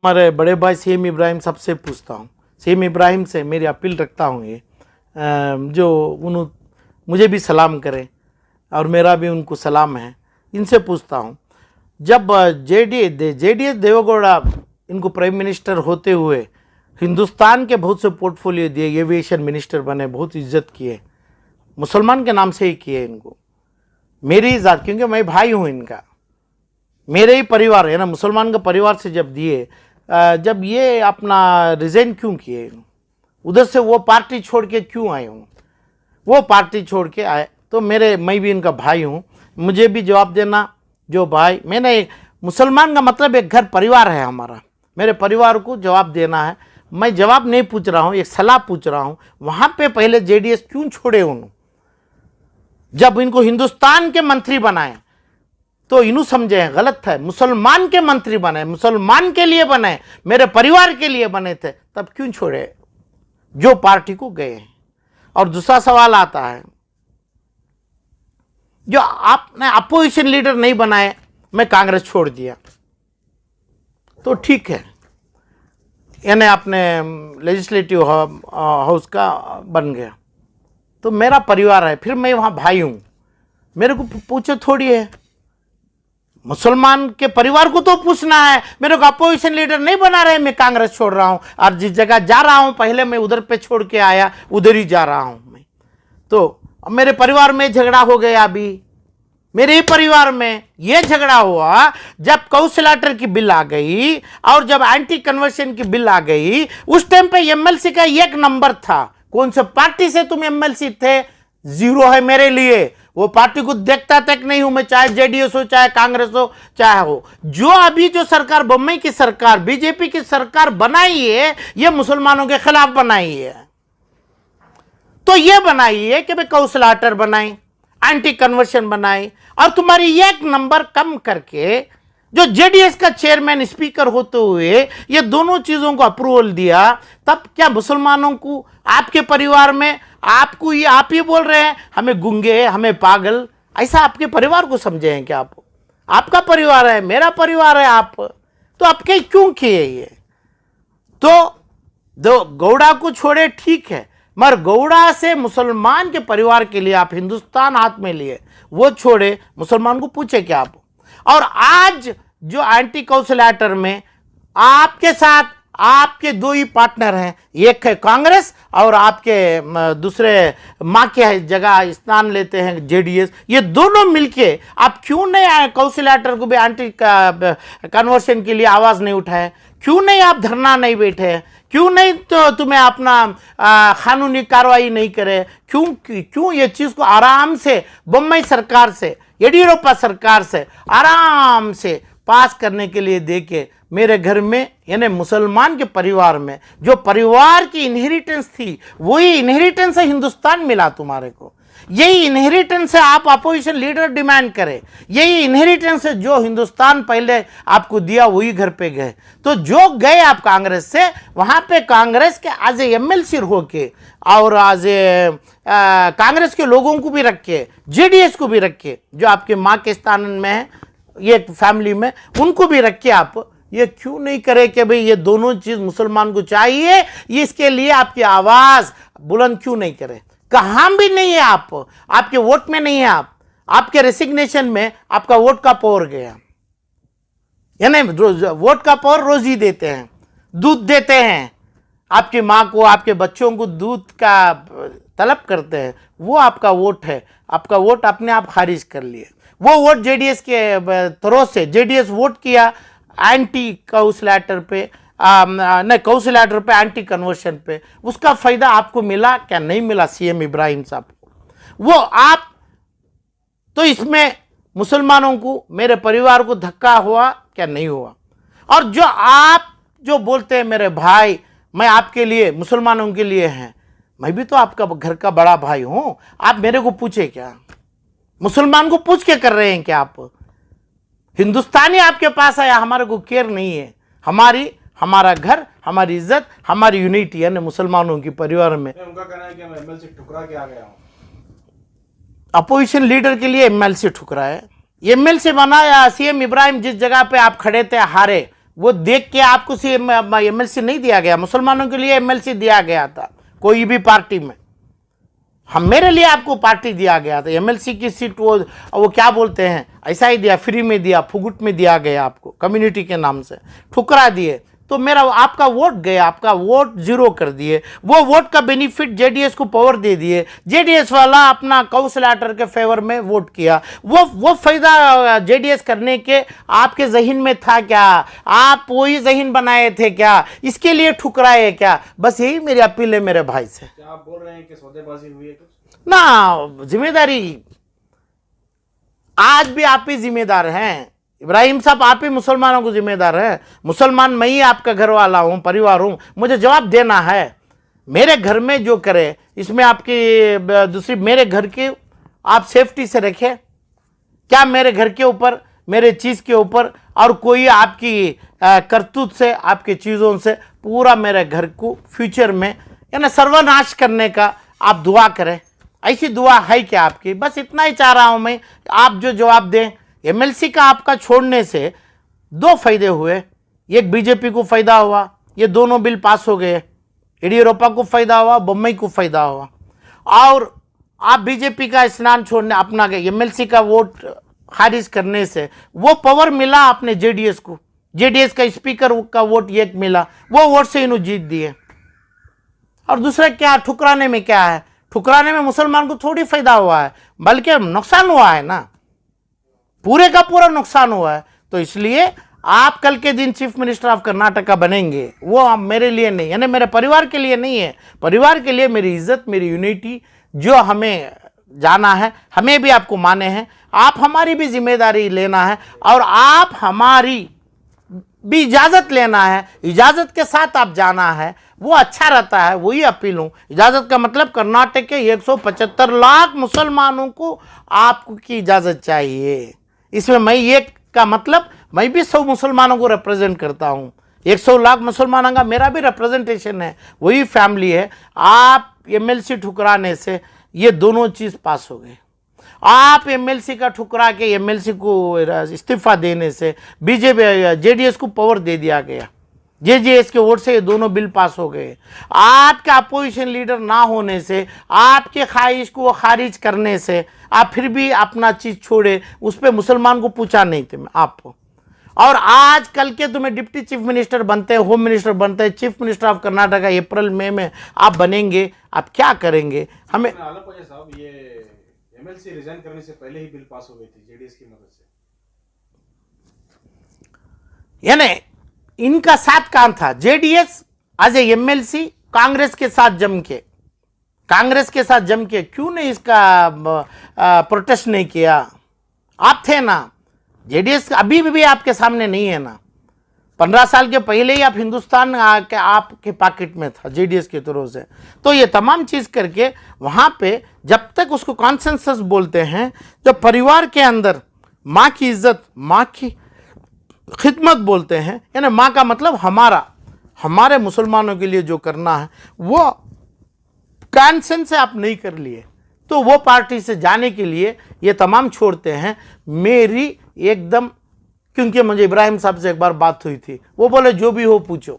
हमारे बड़े भाई सीएम इब्राहिम साहब से पूछता हूँ, सीएम इब्राहिम से मेरी अपील रखता हूँ ये जो उन्होंने मुझे भी सलाम करें और मेरा भी उनको सलाम है। इनसे पूछता हूँ, जब जेडीएस देवेगौड़ा इनको प्राइम मिनिस्टर होते हुए हिंदुस्तान के बहुत से पोर्टफोलियो दिए, एविएशन मिनिस्टर बने, बहुत इज्जत किए, मुसलमान के नाम से ही किए इनको। मेरी जात, क्योंकि मैं भाई हूँ इनका, मेरे ही परिवार है ना, मुसलमान का परिवार से जब दिए, जब ये अपना रिजाइन क्यों किए, उधर से वो पार्टी छोड़ के क्यों आए हूँ, वो पार्टी छोड़ के आए तो मैं भी इनका भाई हूँ, मुझे भी जवाब देना। जो भाई, मैंने मुसलमान का मतलब एक घर परिवार है हमारा, मेरे परिवार को जवाब देना है। मैं जवाब नहीं पूछ रहा हूँ, एक सलाह पूछ रहा हूँ। वहाँ पे पहले जेडीएस क्यों छोड़े उन्होंने, जब इनको हिंदुस्तान के मंत्री बनाए तो इन्हों समझे हैं गलत है, मुसलमान के मंत्री बने, मुसलमान के लिए बने, मेरे परिवार के लिए बने थे, तब क्यों छोड़े जो पार्टी को गए हैं। और दूसरा सवाल आता है, जो आपने अपोजिशन लीडर नहीं बनाए, मैं कांग्रेस छोड़ दिया तो ठीक है, यानी आपने लेजिस्लेटिव हाउस का बन गया तो मेरा परिवार है, फिर मैं वहां भाई हूं, मेरे को पूछे थोड़ी है, मुसलमान के परिवार को तो पूछना है। मेरे को अपोजिशन लीडर नहीं बना रहे, मैं कांग्रेस छोड़ रहा हूं, और जिस जगह जा रहा हूं पहले मैं उधर पे छोड़ के आया, उधर ही जा रहा हूं मैं। तो मेरे परिवार में झगड़ा हो गया, अभी मेरे ही परिवार में यह झगड़ा हुआ जब कौशलाटर की बिल आ गई और जब एंटी कन्वर्शन की बिल आ गई। उस टाइम पे एमएलसी का एक नंबर था, कौन से पार्टी से तुम एमएलसी थे, जीरो है मेरे लिए, वो पार्टी को देखता तक नहीं हूं मैं, चाहे जेडीएस हो, चाहे कांग्रेस हो, चाहे हो। जो अभी जो सरकार, बम्बई की सरकार, बीजेपी की सरकार बनाई है, ये मुसलमानों के खिलाफ बनाई है। तो ये बनाई है कि भाई कौशलाटर बनाई, एंटी कन्वर्शन बनाई, और तुम्हारी एक नंबर कम करके जो जेडीएस का चेयरमैन स्पीकर होते हुए ये दोनों चीजों को अप्रूवल दिया, तब क्या मुसलमानों को, आपके परिवार में आपको ये, आप ही बोल रहे हैं हमें गुंगे, हमें पागल, ऐसा आपके परिवार को समझे हैं क्या आप? आपका परिवार है, मेरा परिवार है, आप तो आपके क्यों किए ये? तो गौड़ा को छोड़े ठीक है, मगर गौड़ा से मुसलमान के परिवार के लिए आप हिंदुस्तान हाथ में लिए, वो छोड़े, मुसलमान को पूछे क्या आप? और आज जो एंटी कौशलैटर में आपके साथ आपके दो ही पार्टनर हैं, एक है कांग्रेस और आपके दूसरे मां के जगह स्थान लेते हैं जेडीएस। ये दोनों मिलके आप क्यों नहीं आए, कौशलैटर को भी एंटी कन्वर्शन के लिए आवाज नहीं उठाए? क्यों नहीं आप धरना नहीं बैठे? क्यों नहीं तो तुम्हें अपना कानूनी कार्रवाई नहीं करे? क्यों ये चीज को आराम से बम्बई सरकार से, येडियुरप्पा सरकार से आराम से पास करने के लिए देके मेरे घर में, यानी मुसलमान के परिवार में जो परिवार की इनहेरिटेंस थी, वही इनहेरिटेंस से हिंदुस्तान मिला तुम्हारे को। यही इनहेरिटेंस से आप अपोजिशन लीडर डिमांड करें, यही इनहेरिटेंस से जो हिंदुस्तान पहले आपको दिया वही घर पे गए। तो जो गए आप कांग्रेस से, वहां पे कांग्रेस के आज एमएलसी होके और आज कांग्रेस के लोगों को भी रखे, जेडीएस को भी रखे, जो आपके माँ के स्थान में है, ये फैमिली में, उनको भी रखे। आप ये क्यों नहीं करे कि भाई ये दोनों चीज मुसलमान को चाहिए, ये इसके लिए आपकी आवाज बुलंद क्यों नहीं करे? कहां भी नहीं है आप, आपके वोट में नहीं है, आप आपके रेसिग्नेशन में आपका वोट का पावर गया, यानी वोट का पावर रोज ही देते हैं, दूध देते हैं आपकी मां को, आपके बच्चों को दूध का तलब करते हैं, वो आपका वोट है, आपका वोट अपने आप खारिज कर लिए। वो वोट जेडीएस के तरफ से जेडीएस वोट किया एंटी कौशलैटर पे, नहीं कौशलैटर पे, एंटी कन्वर्शन पे, उसका फायदा आपको मिला क्या? नहीं मिला सीएम इब्राहिम साहब को। वो आप तो इसमें मुसलमानों को, मेरे परिवार को धक्का हुआ क्या? नहीं हुआ। और जो आप जो बोलते हैं मेरे भाई, मैं आपके लिए, मुसलमानों के लिए हैं, मैं भी तो आपका घर का बड़ा भाई हूं, आप मेरे को पूछे क्या? मुसलमान को पूछ के कर रहे हैं क्या आप? हिंदुस्तानी आपके पास आया, हमारे को केयर नहीं है, हमारा घर, हमारी इज्जत, हमारी यूनिटी है मुसलमानों की परिवार में। उनका कहना है कि मैं एमएलसी ठुकरा के आ गया हूं। अपोजिशन लीडर के लिए एमएलसी ठुकरा है, एमएलसी बनाया सीएम इब्राहिम, जिस जगह पे आप खड़े थे हारे, वो देख के आपको एमएलसी नहीं दिया गया, मुसलमानों के लिए एमएलसी दिया गया था कोई भी पार्टी में। हम मेरे लिए आपको पार्टी दिया गया था, एमएलसी की सीट वो क्या बोलते हैं ऐसा ही दिया, फ्री में दिया, फुगुट में दिया गया आपको, कम्युनिटी के नाम से ठुकरा दिए। तो मेरा आपका वोट गया, आपका वोट जीरो कर दिए। वो वोट का बेनिफिट जेडीएस को पावर दे दिए, जेडीएस वाला अपना कौंसलर के फेवर में वोट किया। वो फायदा जेडीएस करने के आपके जहन में था क्या? आप वही जहन बनाए थे क्या? इसके लिए ठुकराए क्या? बस यही मेरी अपील है मेरे भाई से। क्या आप बोल रहे हैं कि सौदेबाजी हुई है कुछ? ना, जिम्मेदारी आज भी आप ही जिम्मेदार हैं इब्राहिम साहब, आप ही मुसलमानों को जिम्मेदार है। मुसलमान मैं ही आपका घर वाला हूं, परिवार हूं, मुझे जवाब देना है। मेरे घर में जो करे इसमें आपकी दूसरी, मेरे घर की आप सेफ्टी से रखें क्या? मेरे घर के ऊपर, मेरे चीज़ के ऊपर और कोई आपकी करतूत से, आपकी चीज़ों से पूरा मेरे घर को फ्यूचर में यानी सर्वनाश करने का आप दुआ करें। ऐसी दुआ है क्या आपकी? बस इतना ही चाह रहा हूं मैं, आप जो जवाब दें। एमएलसी का आपका छोड़ने से दो फायदे हुए, एक बीजेपी को फायदा हुआ, ये दोनों बिल पास हो गए, येडियुरप्पा को फायदा हुआ, बोम्मई को फायदा हुआ। और आप बीजेपी का स्नान छोड़ने, अपना एमएलसी का वोट खारिज करने से वो पावर मिला अपने जेडीएस को, जेडीएस का स्पीकर का वोट एक मिला, वो वोट से इन्होंने जीत दिए। और दूसरा क्या, ठुकराने में क्या है? ठुकराने में मुसलमान को थोड़ी फायदा हुआ है, बल्कि नुकसान हुआ है ना, पूरे का पूरा नुकसान हुआ है। तो इसलिए आप कल के दिन चीफ मिनिस्टर ऑफ कर्नाटका बनेंगे, वो मेरे लिए नहीं, यानी मेरे परिवार के लिए नहीं है, परिवार के लिए मेरी इज्जत, मेरी यूनिटी जो हमें जाना है, हमें भी आपको माने हैं, आप हमारी भी जिम्मेदारी लेना है और आप हमारी भी इजाज़त लेना है, इजाज़त के साथ आप जाना है, वो अच्छा रहता है। वही अपील हूँ, इजाज़त का मतलब कर्नाटक के 175 लाख मुसलमानों को आपको की इजाज़त चाहिए। इसमें मैं एक का मतलब मैं भी 100 मुसलमानों को रिप्रेजेंट करता हूँ, 100 लाख मुसलमानों का मेरा भी रिप्रेजेंटेशन है, वही फैमिली है। आप एमएलसी ठुकराने से ये दोनों चीज़ पास हो गए। आप एमएलसी का ठुकरा के एमएलसी को इस्तीफा देने से बीजेपी जेडीएस को पावर दे दिया गया, जेडीएस के वोट से ये दोनों बिल पास हो गए। आपका अपोजिशन लीडर ना होने से, आपके ख्वाहिश को खारिज करने से आप फिर भी अपना चीज़ छोड़े, उस पर मुसलमान को पूछा नहीं थे आपको। और आज कल के तुम्हें डिप्टी चीफ मिनिस्टर बनते हैं, होम मिनिस्टर बनते हैं, चीफ मिनिस्टर ऑफ कर्नाटका अप्रैल मई में आप बनेंगे, आप क्या करेंगे? हमें साहब, ये एमएलसी रिजाइन करने से पहले ही बिल पास हो गई थी जेडीएस की मदद से, यानी इनका साथ काम था। JDS as a MLC Congress के साथ जम के क्यों नहीं इसका प्रोटेस्ट नहीं किया? आप थे ना, जेडीएस अभी भी आपके सामने नहीं है ना। 15 साल के पहले ही आप हिंदुस्तान के आपके पॉकेट में था जेडीएस की तरफ से। तो ये तमाम चीज़ करके वहाँ पे जब तक उसको कॉन्सेंसस बोलते हैं, जब परिवार के अंदर माँ की इज्जत, माँ की खिदमत बोलते हैं, यानी माँ का मतलब हमारे मुसलमानों के लिए जो करना है वो कॉन्सेंस से आप नहीं कर लिए, तो वो पार्टी से जाने के लिए ये तमाम छोड़ते हैं। मेरी एकदम, क्योंकि मुझे इब्राहिम साहब से एक बार बात हुई थी, वो बोले जो भी हो पूछो,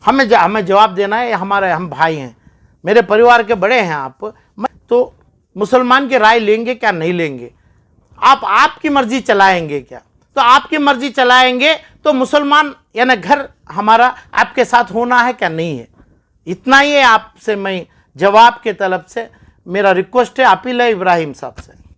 हमें जवाब देना है, हम भाई हैं, मेरे परिवार के बड़े हैं आप, तो मुसलमान की राय लेंगे क्या नहीं लेंगे? आप आपकी मर्जी चलाएंगे क्या? तो आपकी मर्जी चलाएंगे तो मुसलमान यानी घर हमारा आपके साथ होना है क्या नहीं है? इतना ही है आपसे मैं जवाब के तलब से मेरा रिक्वेस्ट है, अपील है इब्राहिम साहब से।